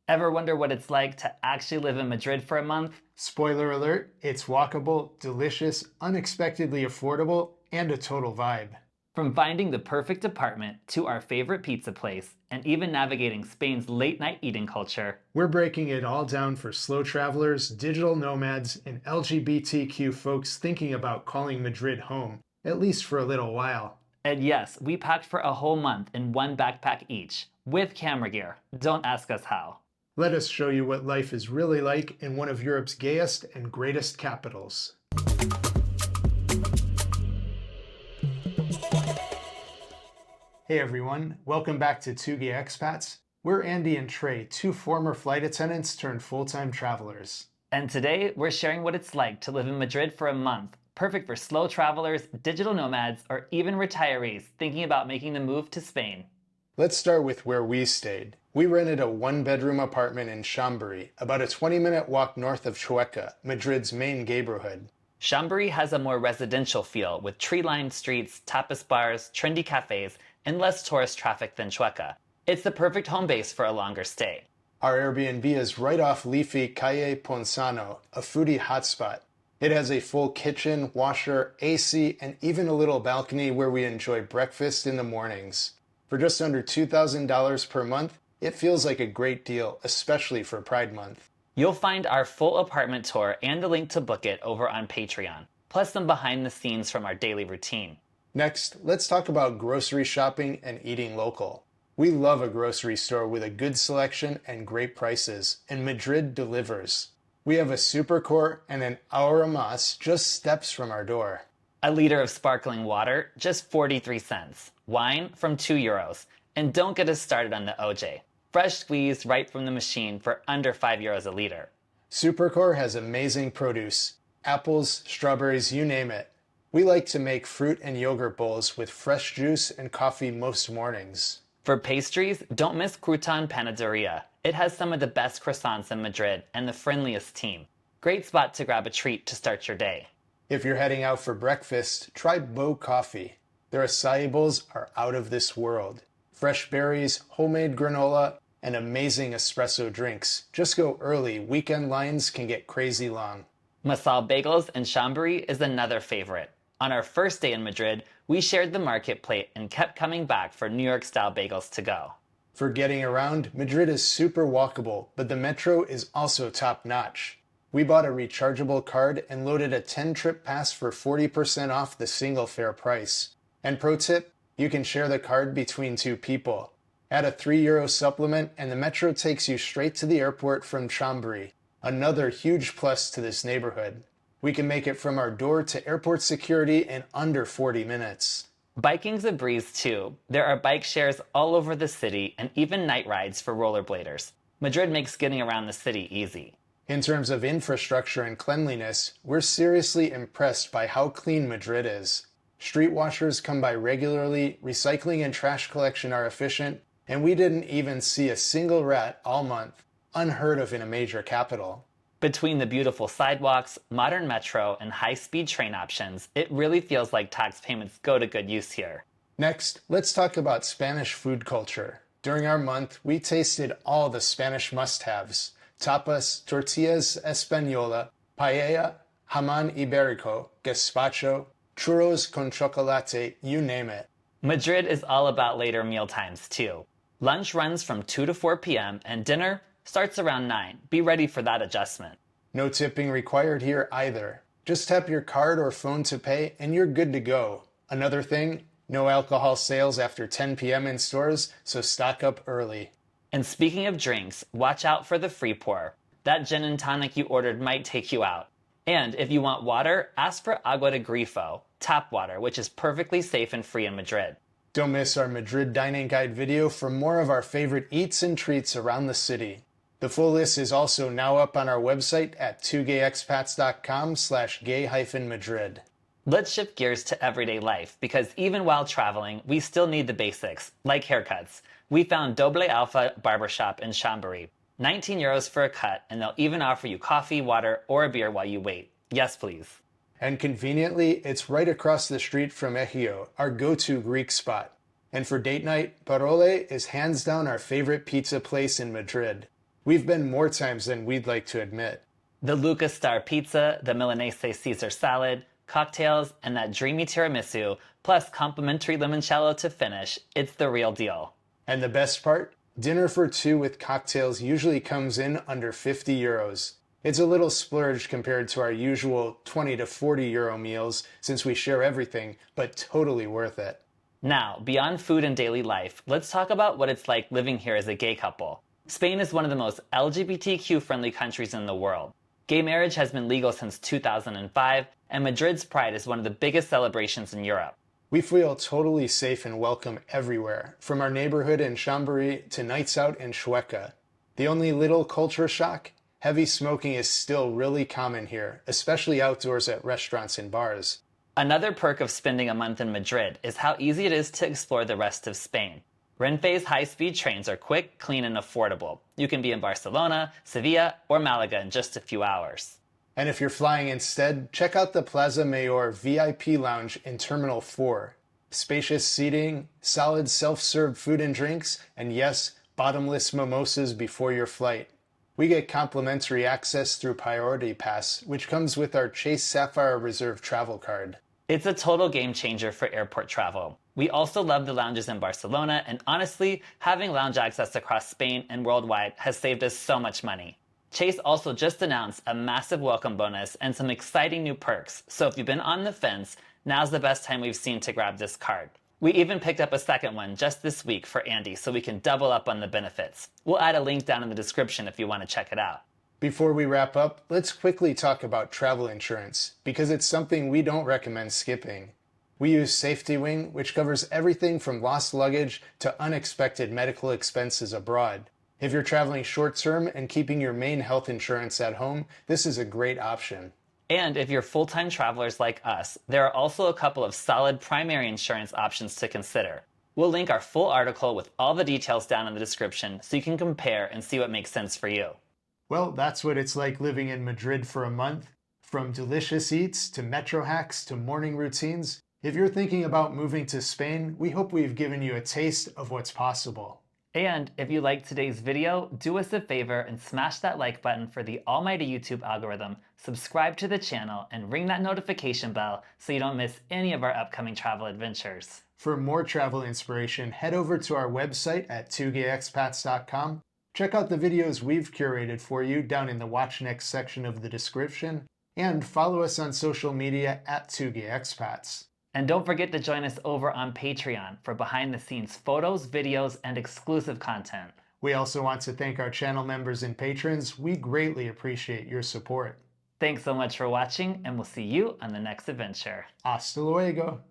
Ever wonder what it's like to actually live in Madrid for a month? Spoiler alert, it's walkable, delicious, unexpectedly affordable, and a total vibe. From finding the perfect apartment to our favorite pizza place, and even navigating Spain's late night eating culture, We're breaking it all down for slow travelers, digital nomads, and LGBTQ folks thinking about calling Madrid home, at least for a little while. and yes, we packed for a whole month in one backpack each, with camera gear. Don't ask us how. Let us show you what life is really like in one of Europe's gayest and greatest capitals. Hey everyone, welcome back to Two Gay Expats. We're Andy and Trey, two former flight attendants turned full-time travelers. And today, we're sharing what it's like to live in Madrid for a month, perfect for slow travelers, digital nomads, or even retirees thinking about making the move to Spain. Let's start with where we stayed. We rented a one-bedroom apartment in Chamberí, about a 20-minute walk north of Chueca, Madrid's main neighborhood. Chamberí has a more residential feel with tree-lined streets, tapas bars, trendy cafes, and less tourist traffic than Chueca. It's the perfect home base for a longer stay. Our Airbnb is right off leafy Calle Ponzano, a foodie hotspot. It has a full kitchen, washer, AC, and even a little balcony where we enjoy breakfast in the mornings. For just under $2,000 per month, it feels like a great deal, especially for Pride Month. You'll find our full apartment tour and a link to book it over on Patreon, plus some behind the scenes from our daily routine. Next, let's talk about grocery shopping and eating local. We love a grocery store with a good selection and great prices, and Madrid delivers. We have a Supercore and an Ahorra Más just steps from our door. A liter of sparkling water, just 43 cents. Wine from €2. And don't get us started on the OJ. Fresh squeezed right from the machine for under €5 a liter. Supercore has amazing produce. Apples, strawberries, you name it. We like to make fruit and yogurt bowls with fresh juice and coffee most mornings. For pastries, don't miss Crouton Panaderia. It has some of the best croissants in Madrid and the friendliest team. Great spot to grab a treat to start your day. If you're heading out for breakfast, try Bo Coffee. Their acai bowls are out of this world. Fresh berries, homemade granola, and amazing espresso drinks. Just go early, weekend lines can get crazy long. Masal Bagels in Chamberí is another favorite. On our first day in Madrid, we shared the market plate and kept coming back for New York-style bagels to go. For getting around, Madrid is super walkable, but the metro is also top-notch. We bought a rechargeable card and loaded a 10-trip pass for 40% off the single fare price. And pro tip, you can share the card between two people. Add a €3 supplement and the metro takes you straight to the airport from Chamberí, another huge plus to this neighborhood. We can make it from our door to airport security in under 40 minutes. Biking's a breeze too. There are bike shares all over the city and even night rides for rollerbladers. Madrid makes getting around the city easy. In terms of infrastructure and cleanliness, we're seriously impressed by how clean Madrid is. Street washers come by regularly, recycling and trash collection are efficient, and we didn't even see a single rat all month, unheard of in a major capital. Between the beautiful sidewalks, modern metro, and high-speed train options, it really feels like tax payments go to good use here. Next, let's talk about Spanish food culture. During our month, we tasted all the Spanish must-haves: tapas, tortillas española, paella, jamón ibérico, gazpacho, churros con chocolate, you name it. Madrid is all about later meal times too. Lunch runs from 2 to 4 p.m. and dinner starts around 9. Be ready for that adjustment. No tipping required here either. Just tap your card or phone to pay and you're good to go. Another thing, no alcohol sales after 10 p.m. in stores, so stock up early. And speaking of drinks, watch out for the free pour. That gin and tonic you ordered might take you out. And if you want water, ask for agua de grifo, tap water, which is perfectly safe and free in Madrid. Don't miss our Madrid dining guide video for more of our favorite eats and treats around the city. The full list is also now up on our website at twogayexpats.com/gay-madrid. Let's shift gears to everyday life, because even while traveling, we still need the basics, like haircuts. We found Doble Alpha Barbershop in Chamberí. €19 for a cut, and they'll even offer you coffee, water, or a beer while you wait. Yes, please. And conveniently, it's right across the street from Ejio, our go-to Greek spot. And for date night, Parole is hands down our favorite pizza place in Madrid. We've been more times than we'd like to admit. The Lucas Star Pizza, the Milanese Caesar salad, cocktails, and that dreamy tiramisu, plus complimentary limoncello to finish, it's the real deal. And the best part? Dinner for two with cocktails usually comes in under 50 euros. It's a little splurge compared to our usual 20 to 40 euro meals since we share everything, but totally worth it. Now, beyond food and daily life, let's talk about what it's like living here as a gay couple. Spain is one of the most LGBTQ friendly countries in the world. Gay marriage has been legal since 2005, and Madrid's Pride is one of the biggest celebrations in Europe. We feel totally safe and welcome everywhere, from our neighborhood in Chamberí to nights out in Chueca. The only little culture shock? Heavy smoking is still really common here, especially outdoors at restaurants and bars. Another perk of spending a month in Madrid is how easy it is to explore the rest of Spain. Renfe's high-speed trains are quick, clean, and affordable. You can be in Barcelona, Sevilla, or Malaga in just a few hours. And if you're flying instead, check out the Plaza Mayor VIP Lounge in Terminal 4. Spacious seating, solid self-served food and drinks, and yes, bottomless mimosas before your flight. We get complimentary access through Priority Pass, which comes with our Chase Sapphire Reserve travel card. It's a total game changer for airport travel. We also love the lounges in Barcelona, and honestly, having lounge access across Spain and worldwide has saved us so much money. Chase also just announced a massive welcome bonus and some exciting new perks, so if you've been on the fence, now's the best time we've seen to grab this card. We even picked up a second one just this week for Andy so we can double up on the benefits. We'll add a link down in the description if you want to check it out. Before we wrap up, let's quickly talk about travel insurance, because it's something we don't recommend skipping. We use Safety Wing, which covers everything from lost luggage to unexpected medical expenses abroad. If you're traveling short-term and keeping your main health insurance at home, this is a great option. And if you're full-time travelers like us, there are also a couple of solid primary insurance options to consider. We'll link our full article with all the details down in the description so you can compare and see what makes sense for you. Well, that's what it's like living in Madrid for a month. From delicious eats to metro hacks to morning routines, if you're thinking about moving to Spain, we hope we've given you a taste of what's possible. And if you liked today's video, do us a favor and smash that like button for the almighty YouTube algorithm, subscribe to the channel, and ring that notification bell so you don't miss any of our upcoming travel adventures. For more travel inspiration, head over to our website at twogayexpats.com. Check out the videos we've curated for you down in the Watch Next section of the description, and follow us on social media at twogayexpats. And don't forget to join us over on Patreon for behind-the-scenes photos, videos, and exclusive content. We also want to thank our channel members and patrons. We greatly appreciate your support. Thanks so much for watching, and we'll see you on the next adventure. Hasta luego!